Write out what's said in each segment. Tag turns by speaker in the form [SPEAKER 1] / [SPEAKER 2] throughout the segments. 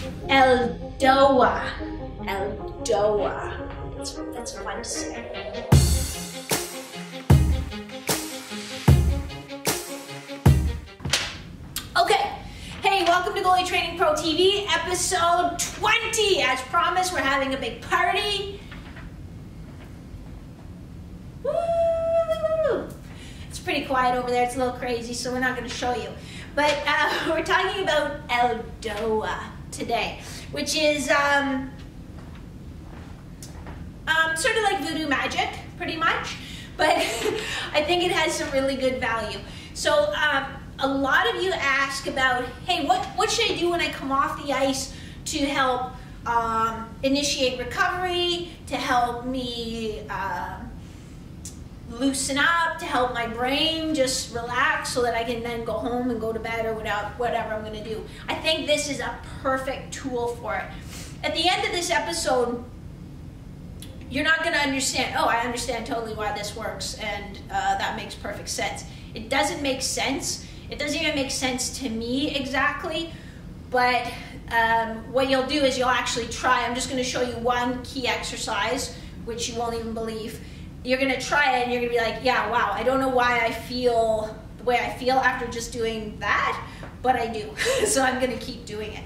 [SPEAKER 1] ELDOA. ELDOA. That's fun to say. Okay. Hey, welcome to Goalie Training Pro TV, episode 20. As promised, we're having a big party. Woo! It's pretty quiet over there. It's a little crazy, so we're not going to show you. But we're talking about ELDOA today, which is sort of like voodoo magic, pretty much. But I think it has some really good value. So a lot of you ask about, hey, what should I do when I come off the ice to help initiate recovery, to help me loosen up, to help my brain just relax so that I can then go home and go to bed or whatever I'm going to do. I think this is a perfect tool for it. At the end of this episode, you're not going to understand, oh, I understand totally why this works, and that makes perfect sense. It doesn't make sense. It doesn't even make sense to me exactly, but what you'll do is you'll actually try. I'm just going to show you one key exercise, which you won't even believe. You're going to try it and you're going to be like, yeah, wow, I don't know why I feel the way I feel after just doing that, but I do. So I'm going to keep doing it.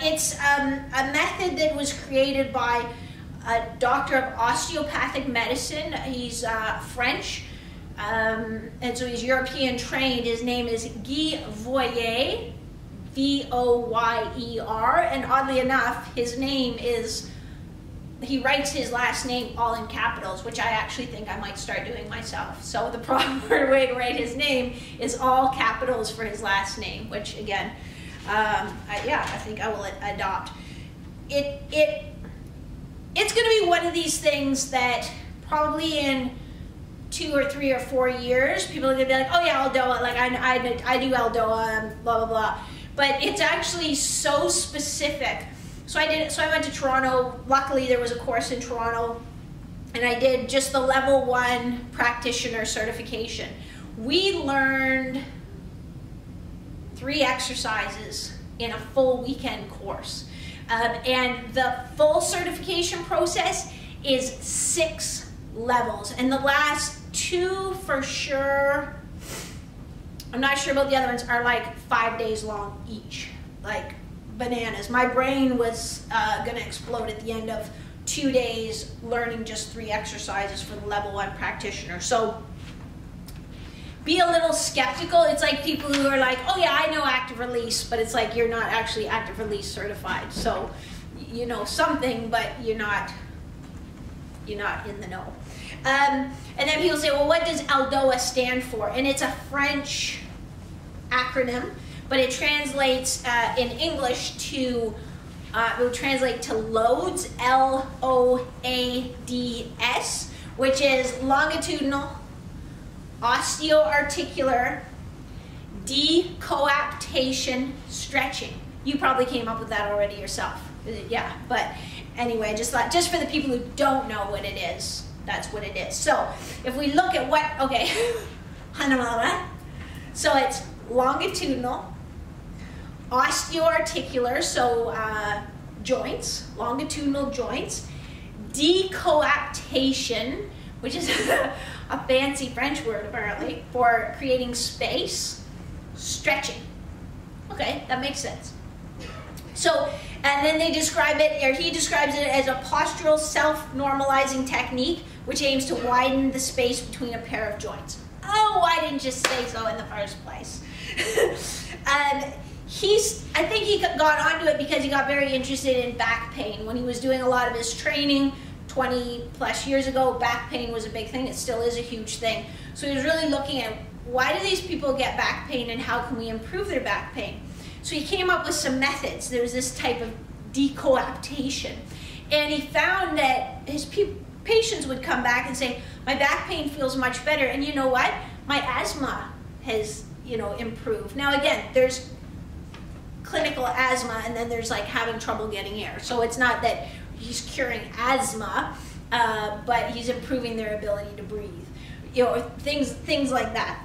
[SPEAKER 1] It's a method that was created by a doctor of osteopathic medicine. He's French, and so he's European trained. His name is Guy Voyer, V-O-Y-E-R, and oddly enough, his name is, he writes his last name all in capitals, which I actually think I might start doing myself. So the proper way to write his name is all capitals for his last name, which again, yeah, I think I will adopt. It's going to be one of these things that probably in 2 or 3 or 4 years, people are going to be like, oh yeah, ELDOA, like I do ELDOA, blah, blah, blah. But it's actually so specific. So I went to Toronto. Luckily, there was a course in Toronto, and I did just the level 1 practitioner certification. We learned 3 exercises in a full weekend course. And the full certification process is 6 levels. And the last 2 for sure, I'm not sure about the other ones, are like 5 days long each. Like bananas. My brain was going to explode at the end of 2 days learning just 3 exercises for the level 1 practitioner. So be a little skeptical. It's like people who are like, oh yeah, I know active release, but it's like you're not actually active release certified. So you know something, but you're not in the know. And then people say, well, what does ELDOA stand for? And it's a French acronym, but it translates in English to, it would translate to LOADS, L-O-A-D-S, which is longitudinal, osteoarticular, decoaptation stretching. You probably came up with that already yourself. Yeah, but anyway, just for the people who don't know what it is, that's what it is. So if we look at what, okay, so it's longitudinal, osteoarticular, so joints, longitudinal joints, decoaptation, which is a fancy French word apparently, for creating space, stretching. Okay, that makes sense. So, and then they describe it, or he describes it as a postural self-normalizing technique which aims to widen the space between a pair of joints. Oh, why didn't you say so in the first place? I think he got onto it because he got very interested in back pain. When he was doing a lot of his training 20 plus years ago, back pain was a big thing. It still is a huge thing. So he was really looking at, why do these people get back pain and how can we improve their back pain? So he came up with some methods. There was this type of decoaptation. And he found that his patients would come back and say, my back pain feels much better. And you know what? My asthma has, improved. Now again, there's clinical asthma and then there's like having trouble getting air. So it's not that he's curing asthma, but he's improving their ability to breathe. Things like that.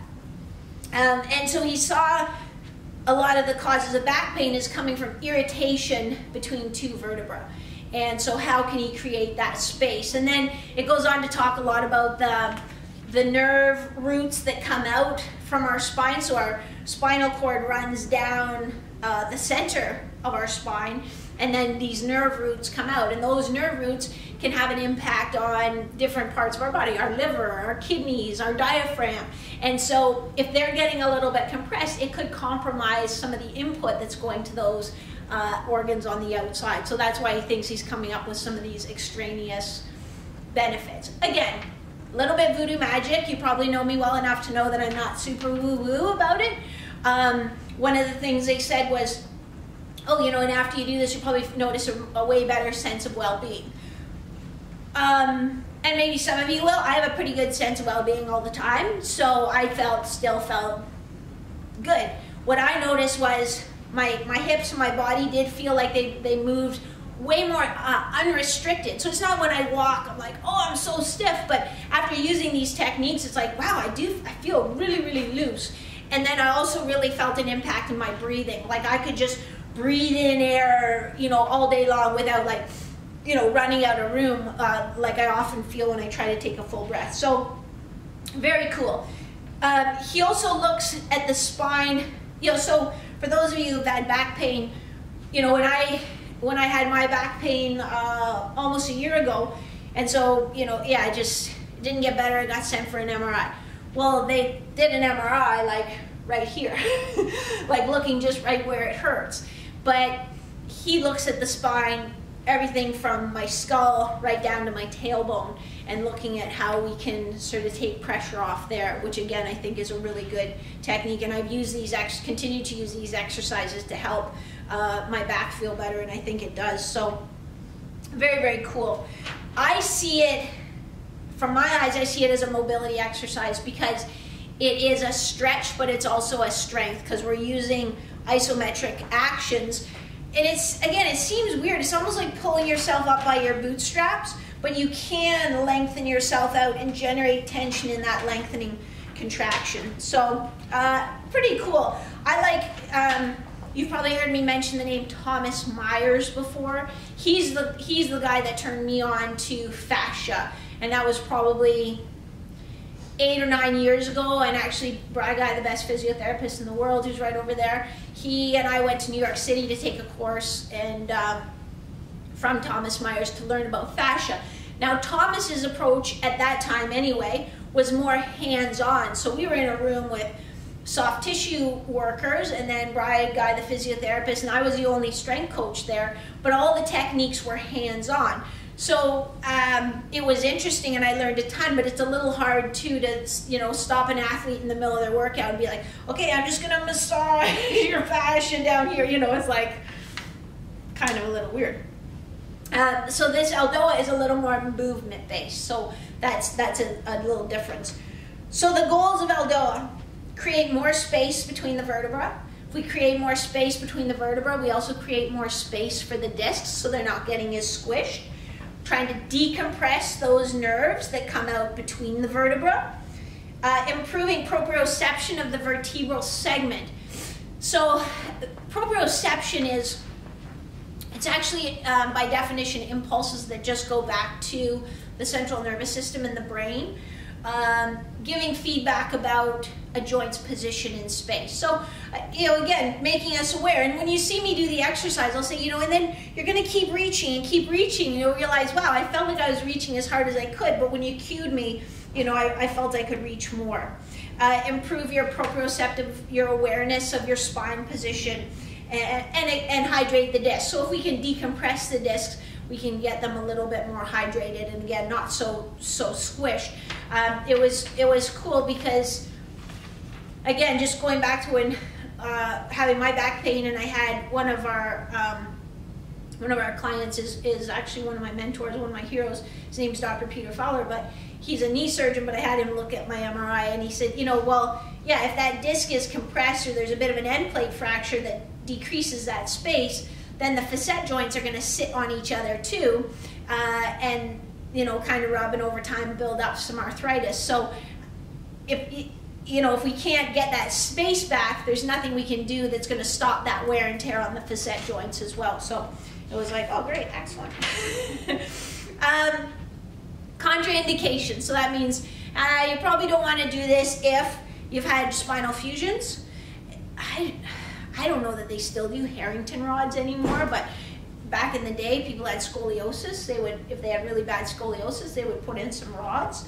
[SPEAKER 1] And so he saw a lot of the causes of back pain is coming from irritation between two vertebrae. And so how can he create that space? And then it goes on to talk a lot about the nerve roots that come out from our spine. So our spinal cord runs down the center of our spine, and then these nerve roots come out, and those nerve roots can have an impact on different parts of our body, our liver, our kidneys, our diaphragm. And so if they're getting a little bit compressed, it could compromise some of the input that's going to those organs on the outside. So that's why he thinks he's coming up with some of these extraneous benefits. Again, a little bit voodoo magic. You probably know me well enough to know that I'm not super woo-woo about it. One of the things they said was, oh, you know, and after you do this, you probably notice a way better sense of well-being. And maybe some of you will. I have a pretty good sense of well-being all the time, so I still felt good. What I noticed was my hips and my body did feel like they moved way more unrestricted. So it's not when I walk, I'm like, oh, I'm so stiff, but after using these techniques, it's like, wow, I feel really, really loose. And then I also really felt an impact in my breathing. Like I could just breathe in air, you know, all day long without like, you know, running out of room like I often feel when I try to take a full breath. So very cool. He also looks at the spine, you know, so for those of you who've had back pain, you know, when I had my back pain almost a year ago, and so, you know, yeah, I just didn't get better. I got sent for an MRI. Well, they did an MRI like right here, like looking just right where it hurts. But he looks at the spine, everything from my skull right down to my tailbone, and looking at how we can sort of take pressure off there, which again I think is a really good technique. And I've used these, continue to use these exercises to help my back feel better, and I think it does. So very, very cool. I see it, from my eyes, I see it as a mobility exercise because it is a stretch, but it's also a strength because we're using isometric actions. And it's, again, it seems weird. It's almost like pulling yourself up by your bootstraps, but you can lengthen yourself out and generate tension in that lengthening contraction. So pretty cool. I like, you've probably heard me mention the name Thomas Myers before. He's the guy that turned me on to fascia, and that was probably 8 or 9 years ago. And actually, Brad Guy, the best physiotherapist in the world, who's right over there, he and I went to New York City to take a course and from Thomas Myers to learn about fascia. Now, Thomas's approach at that time anyway was more hands-on. So we were in a room with soft tissue workers, and then Brian Guy, the physiotherapist, and I was the only strength coach there, but all the techniques were hands-on. So it was interesting, and I learned a ton, but it's a little hard too to, you know, stop an athlete in the middle of their workout and be like, okay, I'm just gonna massage your fascia down here. You know, it's like kind of a little weird. So this ELDOA is a little more movement based, so that's a little difference. So the goals of ELDOA: create more space between the vertebra. If we create more space between the vertebra, we also create more space for the discs so they're not getting as squished. Trying to decompress those nerves that come out between the vertebra. Improving proprioception of the vertebral segment. So proprioception is, it's actually by definition impulses that just go back to the central nervous system in the brain, giving feedback about a joint's position in space. So, you know, again, making us aware. And when you see me do the exercise, I'll say, you know, and then you're going to keep reaching and keep reaching. You'll realize, wow, I felt like I was reaching as hard as I could, but when you cued me, you know, I felt I could reach more. Improve your proprioceptive, your awareness of your spine position, and hydrate the discs. So if we can decompress the discs, we can get them a little bit more hydrated, and again, not so squished. It was cool because, again, just going back to when having my back pain, and I had one of our clients is actually one of my mentors, one of my heroes. His name's Dr. Peter Fowler, but he's a knee surgeon, but I had him look at my MRI, and he said, you know, well, yeah, if that disc is compressed or there's a bit of an end plate fracture that decreases that space, then the facet joints are going to sit on each other too, and, you know, kind of rub, and over time build up some arthritis. So if you know, if we can't get that space back, there's nothing we can do that's going to stop that wear and tear on the facet joints as well. So it was like, oh great, excellent. Contraindications. So that means you probably don't want to do this if you've had spinal fusions. I don't know that they still do Harrington rods anymore, but back in the day, people had scoliosis. They would, if they had really bad scoliosis, they would put in some rods.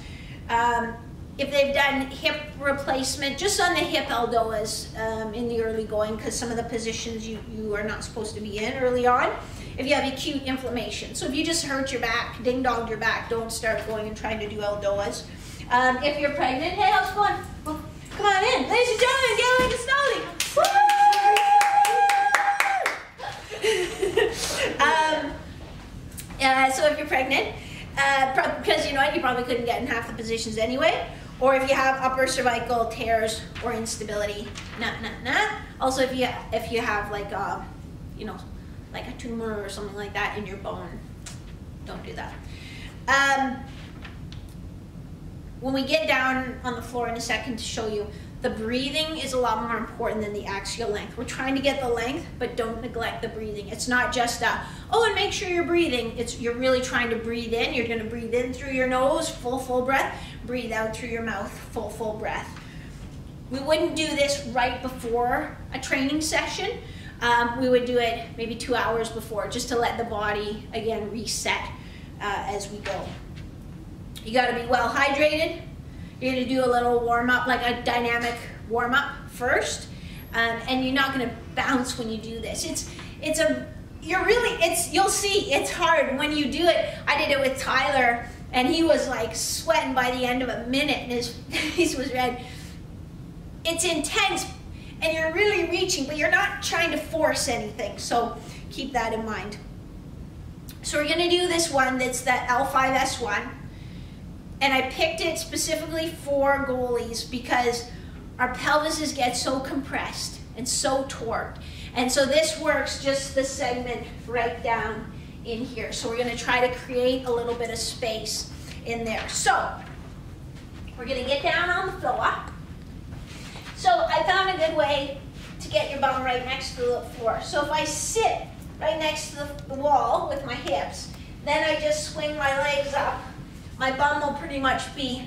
[SPEAKER 1] If they've done hip replacement, just on the hip ELDOAs in the early going, because some of the positions you are not supposed to be in early on. If you have acute inflammation. So if you just hurt your back, ding-donged your back, don't start going and trying to do ELDOAs. If you're pregnant, hey, how's it going? Well, come on in. Ladies and gentlemen, get like a snowly. So if you're pregnant, because you know what, you probably couldn't get in half the positions anyway, or if you have upper cervical tears or instability, Also, if you have like you know, like a tumor or something like that in your bone, don't do that. When we get down on the floor in a second to show you, the breathing is a lot more important than the axial length. We're trying to get the length, but don't neglect the breathing. It's not just oh, and make sure you're breathing. You're really trying to breathe in. You're gonna breathe in through your nose, full breath. Breathe out through your mouth, full breath. We wouldn't do this right before a training session. We would do it maybe 2 hours before, just to let the body, again, reset as we go. You gotta be well hydrated. You're gonna do a little warm up, like a dynamic warm up first. And you're not gonna bounce when you do this. You'll see, it's hard when you do it. I did it with Tyler, and he was like sweating by the end of a minute, and his face was red. It's intense, and you're really reaching, but you're not trying to force anything, so keep that in mind. So we're gonna do this one that's the L5S1, and I picked it specifically for goalies because our pelvises get so compressed and so torqued, and so this works just the segment right down in here. So we're gonna try to create a little bit of space in there. So we're gonna get down on the floor. So I found a good way to get your bum right next to the floor. So if I sit right next to the wall with my hips, then I just swing my legs up, my bum will pretty much be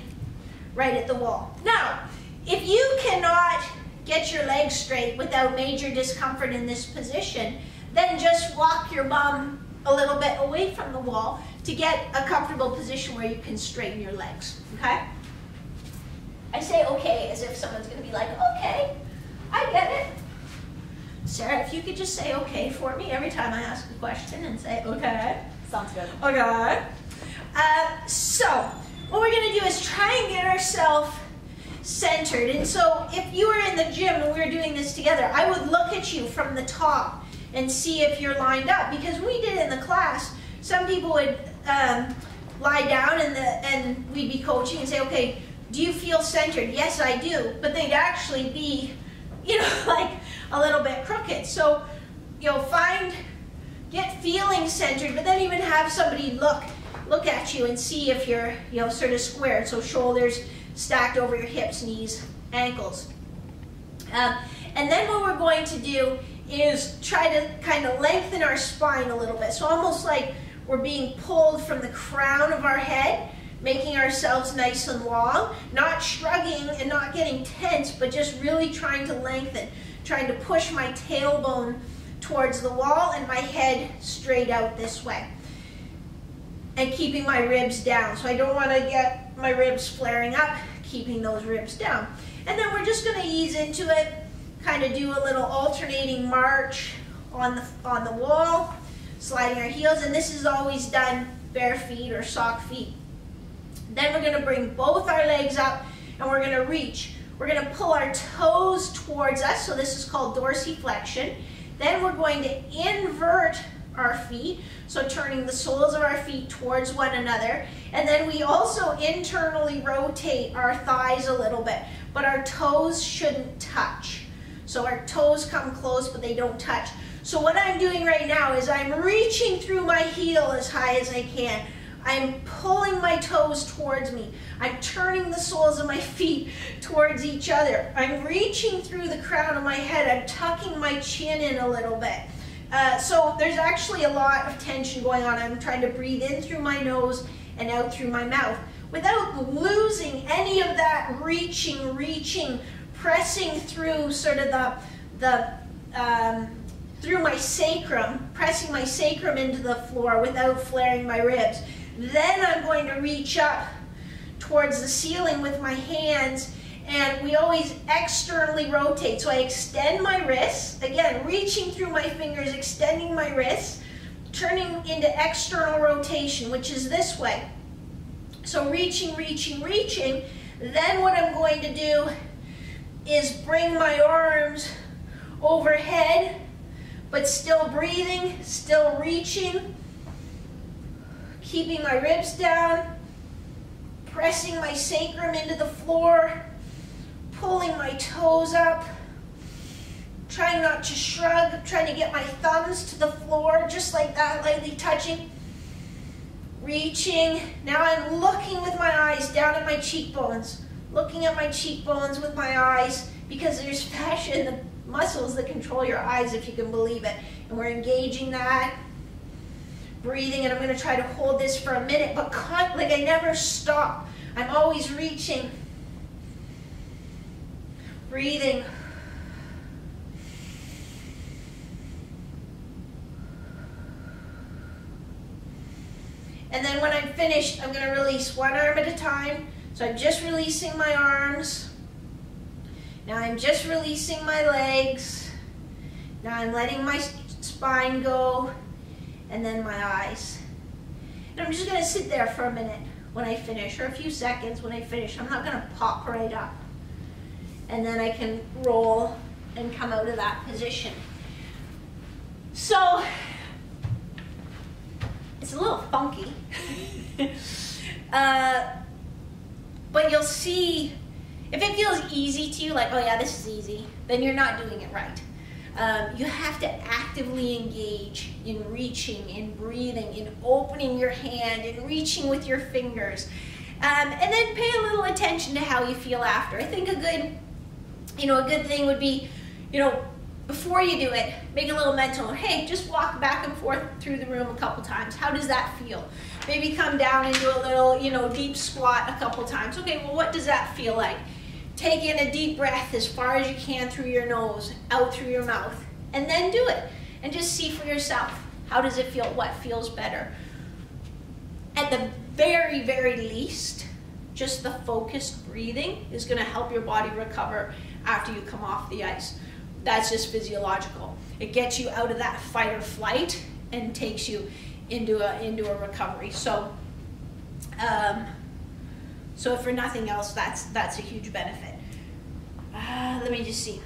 [SPEAKER 1] right at the wall. Now, if you cannot get your legs straight without major discomfort in this position, then just walk your bum a little bit away from the wall to get a comfortable position where you can straighten your legs, okay? I say okay as if someone's gonna be like, okay, I get it. Sarah, if you could just say okay for me every time I ask a question and say okay.
[SPEAKER 2] Sounds good.
[SPEAKER 1] Okay. So, what we're gonna do is try and get ourselves centered. And so, if you were in the gym and we were doing this together, I would look at you from the top and see if you're lined up. Because when we did it in the class, some people would lie down and we'd be coaching and say, okay, do you feel centered? Yes, I do. But they'd actually be, you know, like a little bit crooked. So, you know, get feeling centered, but then even have somebody look at you and see if you're, you know, sort of squared. So shoulders stacked over your hips, knees, ankles. And then what we're going to do is try to kind of lengthen our spine a little bit. So almost like we're being pulled from the crown of our head, making ourselves nice and long, not shrugging and not getting tense, but just really trying to lengthen, trying to push my tailbone towards the wall and my head straight out this way. And keeping my ribs down. So I don't want to get my ribs flaring up, keeping those ribs down. And then we're just going to ease into it, kind of do a little alternating march on the wall, sliding our heels, and this is always done bare feet or sock feet. Then we're going to bring both our legs up and we're going to reach. We're going to pull our toes towards us, so this is called dorsiflexion. Then we're going to invert our feet, so turning the soles of our feet towards one another. And then we also internally rotate our thighs a little bit, but our toes shouldn't touch. So our toes come close, but they don't touch. So what I'm doing right now is I'm reaching through my heel as high as I can. I'm pulling my toes towards me. I'm turning the soles of my feet towards each other. I'm reaching through the crown of my head. I'm tucking my chin in a little bit. So there's actually a lot of tension going on. I'm trying to breathe in through my nose and out through my mouth without losing any of that reaching, pressing through sort of through my sacrum, pressing my sacrum into the floor without flaring my ribs. Then I'm going to reach up towards the ceiling with my hands, and we always externally rotate. So I extend my wrists, again, reaching through my fingers, extending my wrists, turning into external rotation, which is this way. So reaching. Then what I'm going to do is bring my arms overhead, but still breathing, still reaching, keeping my ribs down, pressing my sacrum into the floor, pulling my toes up, trying not to shrug, trying to get my thumbs to the floor, just like that, lightly touching, reaching. Now I'm looking with my eyes down at my cheekbones, looking at my cheekbones with my eyes, because there's fascia in the muscles that control your eyes, if you can believe it. And we're engaging that. Breathing, and I'm going to try to hold this for a minute, but like I never stop. I'm always reaching. Breathing. And then when I'm finished, I'm going to release one arm at a time. So I'm just releasing my arms. Now I'm just releasing my legs. Now I'm letting my spine go. And then my eyes. And I'm just going to sit there for a minute when I finish, or a few seconds when I finish. I'm not going to pop right up. And then I can roll and come out of that position. So, it's a little funky. But you'll see, if it feels easy to you, like, oh yeah, this is easy, then you're not doing it right. You have to actively engage in reaching, in breathing, in opening your hand, in reaching with your fingers. And then pay a little attention to how you feel after. I think a good thing would be, before you do it, make a little mental, hey, just walk back and forth through the room a couple times. How does that feel? Maybe come down and do a little, deep squat a couple times. Okay, well, what does that feel like? Take in a deep breath as far as you can through your nose, out through your mouth, and then do it. And just see for yourself, how does it feel? What feels better? At the very, very least, just the focused breathing is going to help your body recover after you come off the ice. That's just physiological. It gets you out of that fight or flight and takes you into a recovery. So if for nothing else, that's a huge benefit. Let me just see.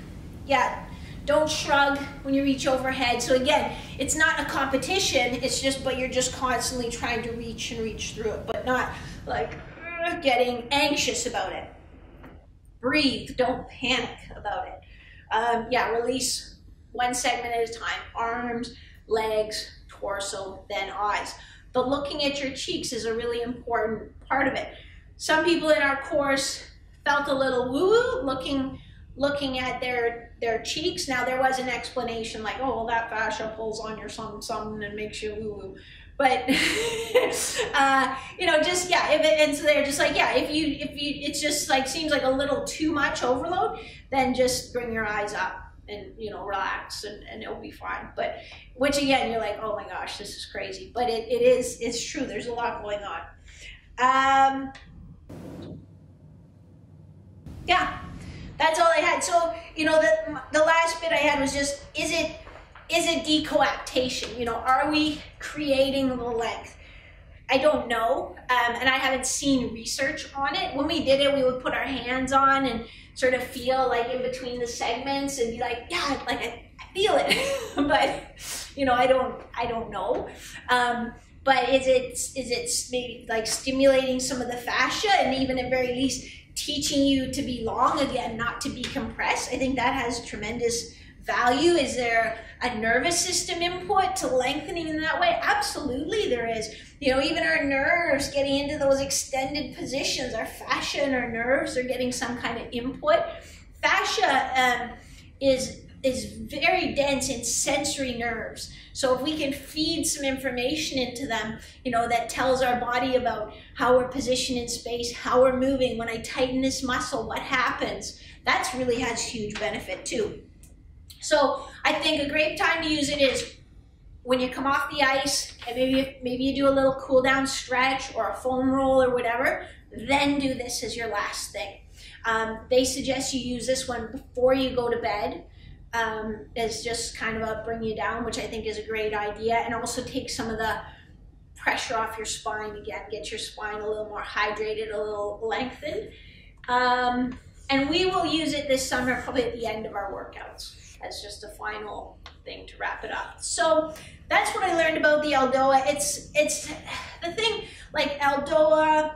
[SPEAKER 1] Yeah, don't shrug when you reach overhead. So again, it's not a competition. It's just, but you're just constantly trying to reach and reach through it, but not like getting anxious about it. Breathe. Don't panic about it. Yeah, release one segment at a time. Arms, legs, torso, then eyes. But looking at your cheeks is a really important part of it. Some people in our course felt a little woo-woo looking at their cheeks. Now there was an explanation like, oh, well, that fascia pulls on your something and makes you woo-woo. But just yeah, and so they're just like, yeah, if you it's just like seems like a little too much overload, then just bring your eyes up and relax and it'll be fine. But which again, you're like, oh my gosh, this is crazy. But it's true. There's a lot going on. Yeah, that's all I had. So, the last bit I had was just, is it decoaptation? Are we creating the length? I don't know, and I haven't seen research on it. When we did it, we would put our hands on and sort of feel like in between the segments and be like, yeah, like I feel it, but I don't know. But is it maybe like stimulating some of the fascia and even at very least teaching you to be long again, not to be compressed? I think that has tremendous value. Is there a nervous system input to lengthening in that way? Absolutely there is. You know, even our nerves getting into those extended positions, our fascia and our nerves are getting some kind of input. Fascia is very dense in sensory nerves. So if we can feed some information into them, you know, that tells our body about how we're positioned in space, how we're moving, when I tighten this muscle, what happens, that really has huge benefit too. So I think a great time to use it is when you come off the ice, and maybe you do a little cool down stretch or a foam roll or whatever, then do this as your last thing. They suggest you use this one before you go to bed. Is just kind of a bring you down, which I think is a great idea, and also take some of the pressure off your spine again, get your spine a little more hydrated, a little lengthened. And we will use it this summer probably at the end of our workouts as just a final thing to wrap it up. So that's what I learned about the ELDOA. It's the thing, like ELDOA,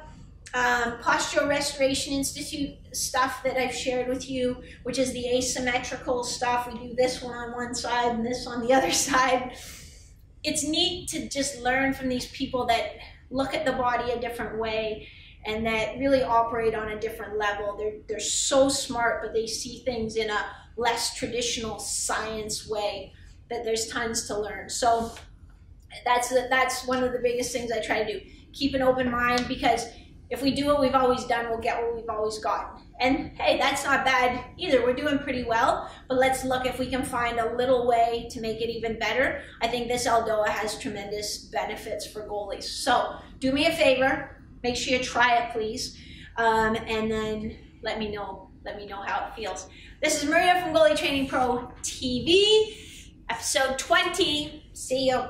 [SPEAKER 1] Postural Restoration Institute stuff that I've shared with you, which is the asymmetrical stuff. We do this one on one side and this on the other side. It's neat to just learn from these people that look at the body a different way and that really operate on a different level. They're so smart, but they see things in a less traditional science way, that there's tons to learn. So that's one of the biggest things I try to do. Keep an open mind, because if we do what we've always done, we'll get what we've always gotten. And hey, that's not bad either. We're doing pretty well, but let's look if we can find a little way to make it even better. I think this ELDOA has tremendous benefits for goalies. So do me a favor, make sure you try it, please. And then let me know how it feels. This is Maria from Goalie Training Pro TV, episode 20. See you.